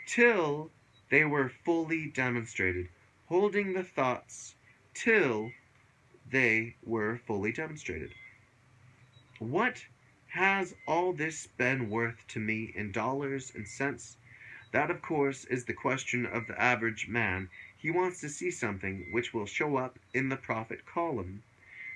till they were fully demonstrated, holding the thoughts till they were fully demonstrated. What has all this been worth to me in dollars and cents? That, of course, is the question of the average man. He wants to see something which will show up in the profit column,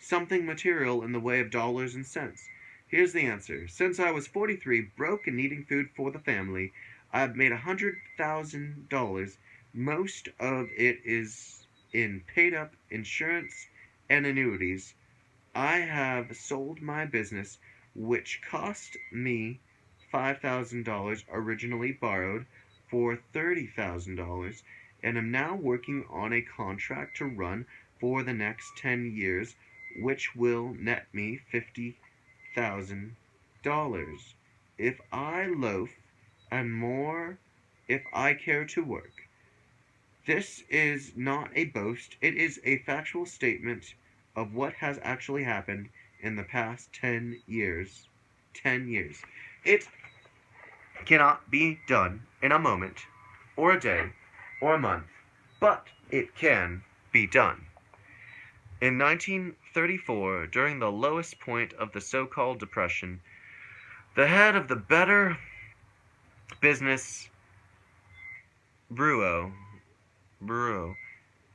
something material in the way of dollars and cents. Here's the answer. Since I was 43, broke and needing food for the family, I've made $100,000. Most of it is in paid up insurance and annuities. I have sold my business, which cost me $5,000 originally borrowed for $30,000, and am now working on a contract to run for the next 10 years, which will net me $50,000. If I loaf, and more if I care to work. This is not a boast, it is a factual statement of what has actually happened in the past 10 years. 10 years. It cannot be done in a moment, or a day, or a month, but it can be done. In 1934, during the lowest point of the so-called Depression, the head of the Better Business Bureau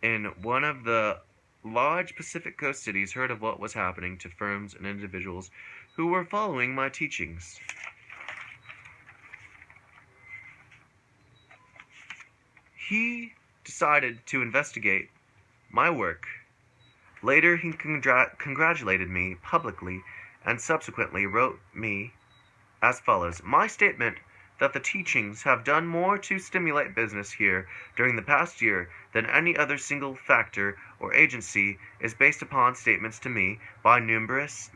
in one of the large Pacific Coast cities heard of what was happening to firms and individuals who were following my teachings. He decided to investigate my work. Later, he congratulated me publicly and subsequently wrote me as follows. My statement that the teachings have done more to stimulate business here during the past year than any other single factor or agency is based upon statements to me by numerous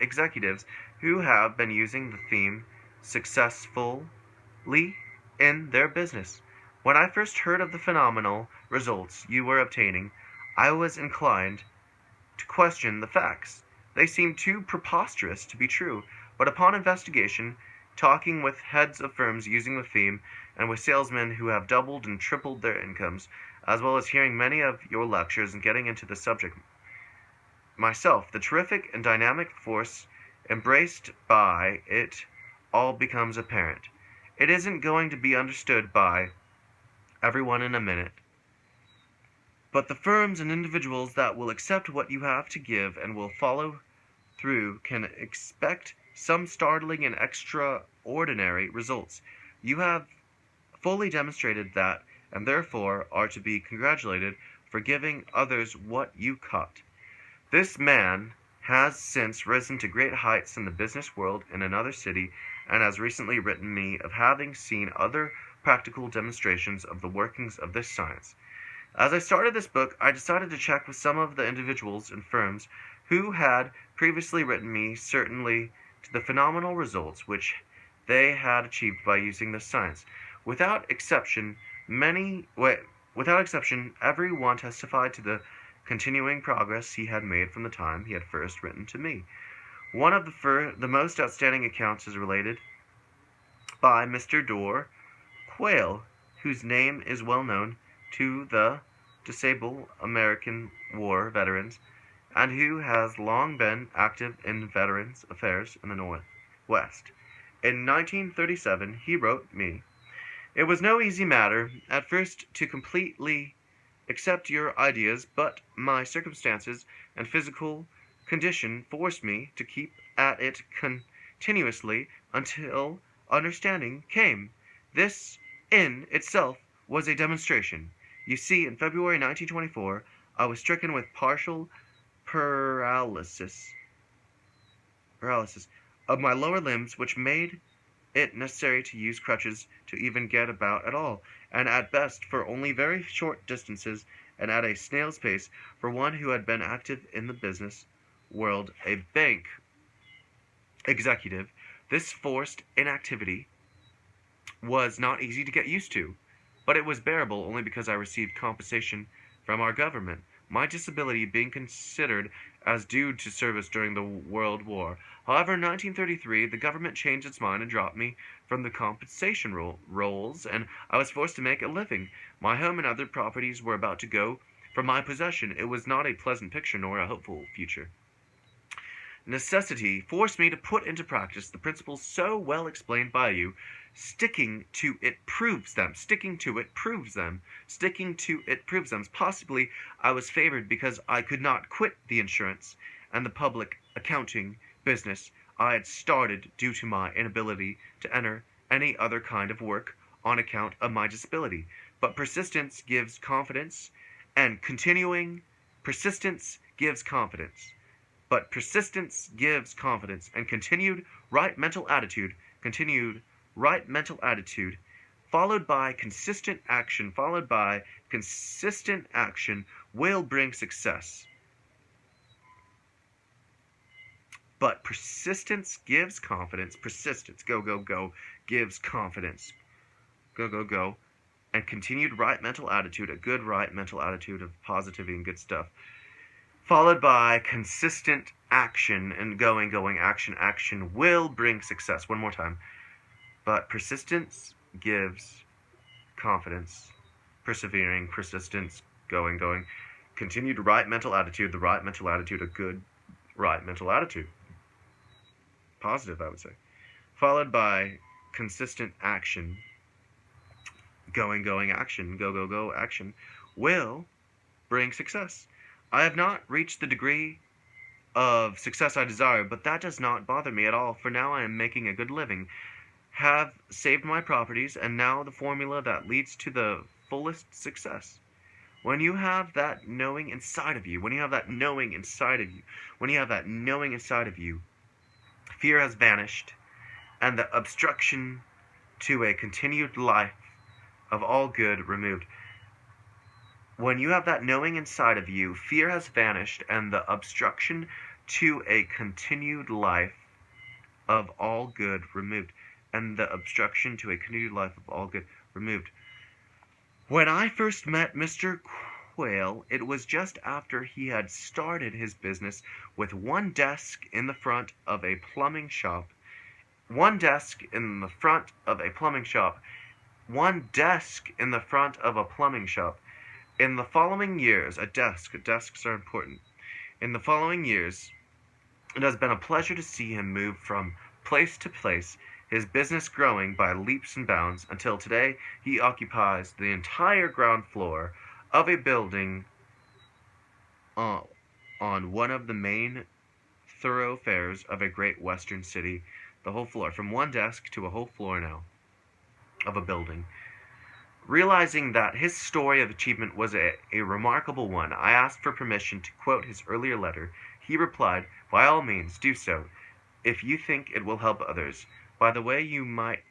executives who have been using the theme successfully in their business. When I first heard of the phenomenal results you were obtaining, I was inclined to question the facts. They seemed too preposterous to be true, but upon investigation, talking with heads of firms using the theme, and with salesmen who have doubled and tripled their incomes, as well as hearing many of your lectures and getting into the subject myself, the terrific and dynamic force embraced by it all becomes apparent. It isn't going to be understood by everyone in a minute, but the firms and individuals that will accept what you have to give and will follow through can expect some startling and extraordinary results. You have fully demonstrated that, and therefore are to be congratulated for giving others what you caught. This man has since risen to great heights in the business world in another city, and has recently written me of having seen other practical demonstrations of the workings of this science. As I started this book, I decided to check with some of the individuals and firms who had previously written me certainly to the phenomenal results which they had achieved by using this science. Without exception, every one testified to the continuing progress he had made from the time he had first written to me. One of the most outstanding accounts is related by Mr. Dorr Quayle, whose name is well known to the disabled American War veterans, and who has long been active in veterans affairs in the Northwest. In 1937, he wrote me, "It was no easy matter, at first, to completely accept your ideas, but my circumstances and physical condition forced me to keep at it continuously until understanding came. This, in itself, was a demonstration. You see, in February 1924, I was stricken with partial paralysis of my lower limbs, which made it necessary to use crutches to even get about at all, and at best for only very short distances, and at a snail's pace for one who had been active in the business world, a bank executive. This forced inactivity was not easy to get used to, but it was bearable only because I received compensation from our government. My disability being considered as due to service during the World War. However, in 1933, the government changed its mind and dropped me from the compensation rolls, and I was forced to make a living. My home and other properties were about to go from my possession. It was not a pleasant picture nor a hopeful future. Necessity forced me to put into practice the principles so well explained by you. Sticking to it proves them. Sticking to it proves them. Sticking to it proves them. Possibly I was favored because I could not quit the insurance and the public accounting business I had started due to my inability to enter any other kind of work on account of my disability. But persistence gives confidence, and continuing persistence gives confidence. But persistence gives confidence, and continued right mental attitude, followed by consistent action, will bring success. But persistence gives confidence, gives confidence, and continued right mental attitude, a good right mental attitude of positivity and good stuff, followed by consistent action and going, action will bring success. One more time. But persistence gives confidence, persevering, persistence, going, continued right mental attitude, the right mental attitude, a good right mental attitude. Positive, I would say. Followed by consistent action, going, action, go, action, will bring success. I have not reached the degree of success I desire, but that does not bother me at all, for now I am making a good living, have saved my properties, and now the formula that leads to the fullest success. When you have that knowing inside of you, fear has vanished, and the obstruction to a continued life of all good removed. When you have that knowing inside of you, fear has vanished, and the obstruction to a continued life of all good removed. When I first met Mr. Quayle, it was just after he had started his business with one desk in the front of a plumbing shop. In the following years, desks are important. In the following years, it has been a pleasure to see him move from place to place, his business growing by leaps and bounds, until today he occupies the entire ground floor of a building on one of the main thoroughfares of a great western city. The whole floor, from one desk to a whole floor now, of a building. Realizing that his story of achievement was a remarkable one, I asked for permission to quote his earlier letter. He replied, "By all means, do so, if you think it will help others. By the way, you might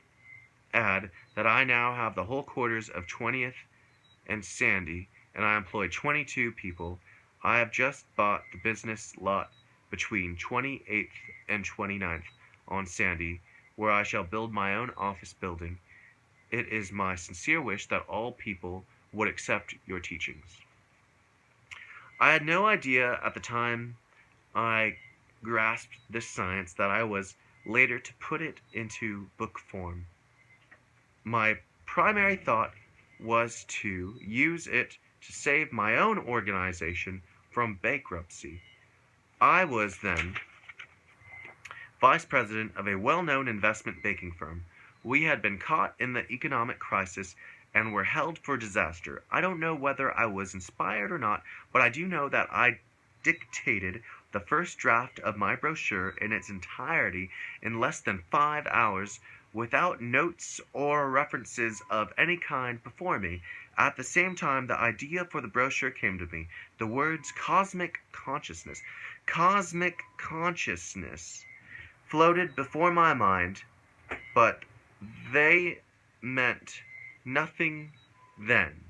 add that I now have the whole quarters of 20th and Sandy, and I employ 22 people. I have just bought the business lot between 28th and 29th on Sandy, where I shall build my own office building. It is my sincere wish that all people would accept your teachings." I had no idea at the time I grasped this science that I was later to put it into book form. My primary thought was to use it to save my own organization from bankruptcy. I was then vice president of a well-known investment banking firm. We had been caught in the economic crisis and were held for disaster. I don't know whether I was inspired or not, but I do know that I dictated the first draft of my brochure in its entirety in less than 5 hours, without notes or references of any kind before me. At the same time, the idea for the brochure came to me. The words cosmic consciousness floated before my mind, but they meant nothing then.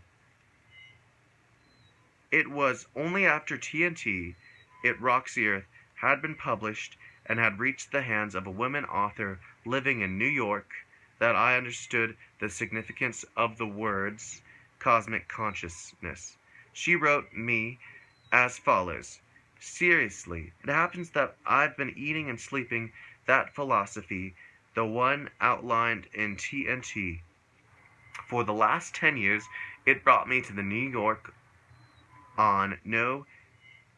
It was only after TNT, It Rocks the Earth, had been published and had reached the hands of a woman author living in New York that I understood the significance of the words cosmic consciousness. She wrote me as follows: Seriously, it happens that I've been eating and sleeping that philosophy, the one outlined in TNT. For the last 10 years, it brought me to the New York on no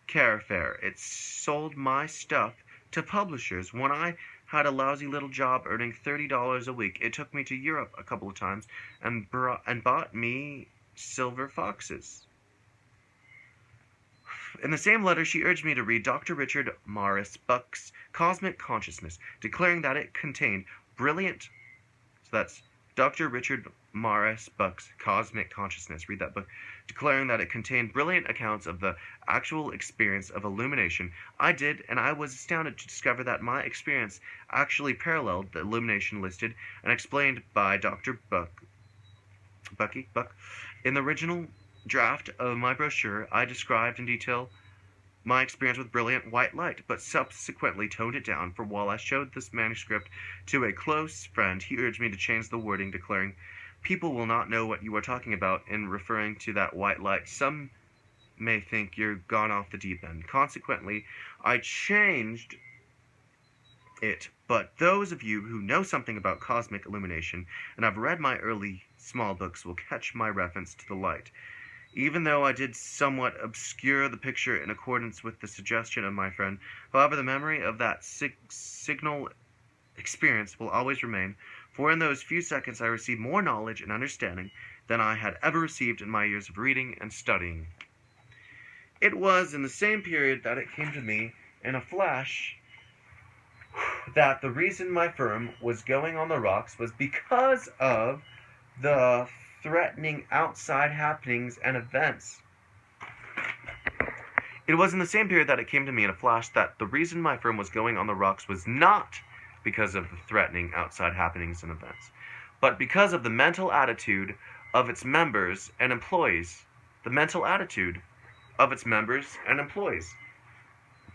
carfare. It sold my stuff to publishers. When I had a lousy little job earning $30 a week, it took me to Europe a couple of times and bought me silver foxes. In the same letter, she urged me to read Dr. Richard Morris Buck's Cosmic Consciousness, declaring that it contained brilliant. So that's Dr. Richard Morris Buck's Cosmic Consciousness. Read that book. Declaring that it contained brilliant accounts of the actual experience of illumination. I did, and I was astounded to discover that my experience actually paralleled the illumination listed and explained by Dr. Buck. In the original draft of my brochure, I described in detail my experience with brilliant white light, but subsequently toned it down, for while I showed this manuscript to a close friend, he urged me to change the wording, declaring, "People will not know what you are talking about in referring to that white light. Some may think you're gone off the deep end." Consequently, I changed it, but those of you who know something about cosmic illumination and have read my early small books will catch my reference to the light. Even though I did somewhat obscure the picture in accordance with the suggestion of my friend, however, the memory of that signal experience will always remain, for in those few seconds I received more knowledge and understanding than I had ever received in my years of reading and studying. It was in the same period that it came to me in a flash that the reason my firm was going on the rocks was because of the threatening outside happenings and events. It was in the same period that it came to me in a flash that the reason my firm was going on the rocks was not because of the threatening outside happenings and events, but because of the mental attitude of its members and employees. The mental attitude of its members and employees.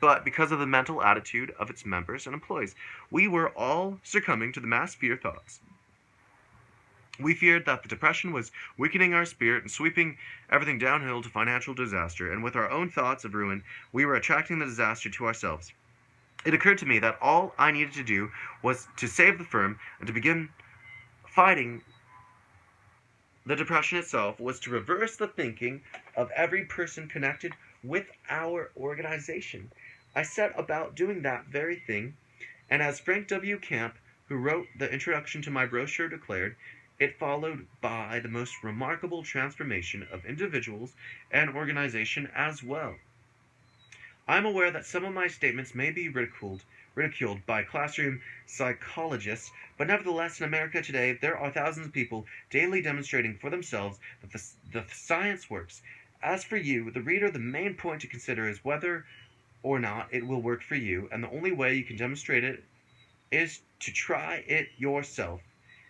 But because of the mental attitude of its members and employees, we were all succumbing to the mass fear thoughts. We feared that the depression was weakening our spirit and sweeping everything downhill to financial disaster, and with our own thoughts of ruin, we were attracting the disaster to ourselves. It occurred to me that all I needed to do was to save the firm, and to begin fighting the depression itself was to reverse the thinking of every person connected with our organization. I set about doing that very thing, and as Frank W. Camp, who wrote the introduction to my brochure, declared, it followed by the most remarkable transformation of individuals and organization as well. I am aware that some of my statements may be ridiculed by classroom psychologists, but nevertheless in America today there are thousands of people daily demonstrating for themselves that the science works. As for you, the reader, the main point to consider is whether or not it will work for you, and the only way you can demonstrate it is to try it yourself.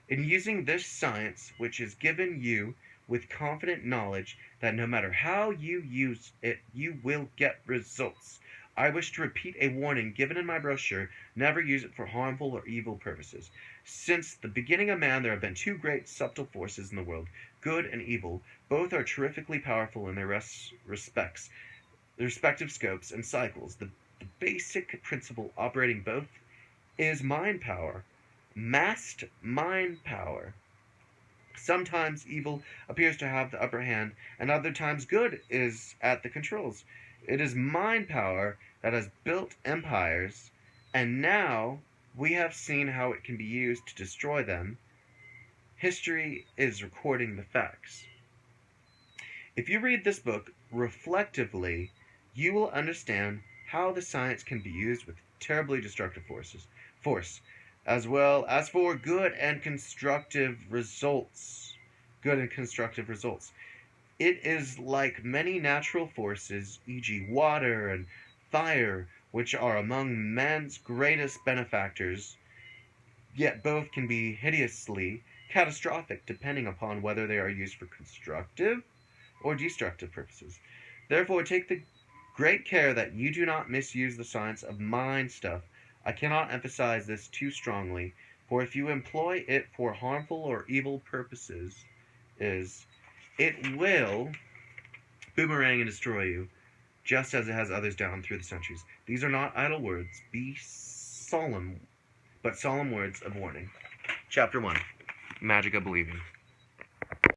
In using this science, which is given you with confident knowledge that no matter how you use it, you will get results. I wish to repeat a warning given in my brochure: never use it for harmful or evil purposes. Since the beginning of man, there have been two great subtle forces in the world, good and evil. Both are terrifically powerful in their respective scopes and cycles. The basic principle operating both is mind power. Massed mind power. Sometimes evil appears to have the upper hand, and other times good is at the controls. It is mind power that has built empires, and now we have seen how it can be used to destroy them. History is recording the facts. If you read this book reflectively, you will understand how the science can be used with terribly destructive force, as well as for good and constructive results. It is like many natural forces, e.g. water and fire, which are among man's greatest benefactors, yet both can be hideously catastrophic depending upon whether they are used for constructive or destructive purposes. Therefore, take the great care that you do not misuse the science of mind stuff. I cannot emphasize this too strongly, for if you employ it for harmful or evil purposes, it will boomerang and destroy you. just as it has others down through the centuries. These are not idle words, solemn words of warning. Chapter 1. Magic of Believing.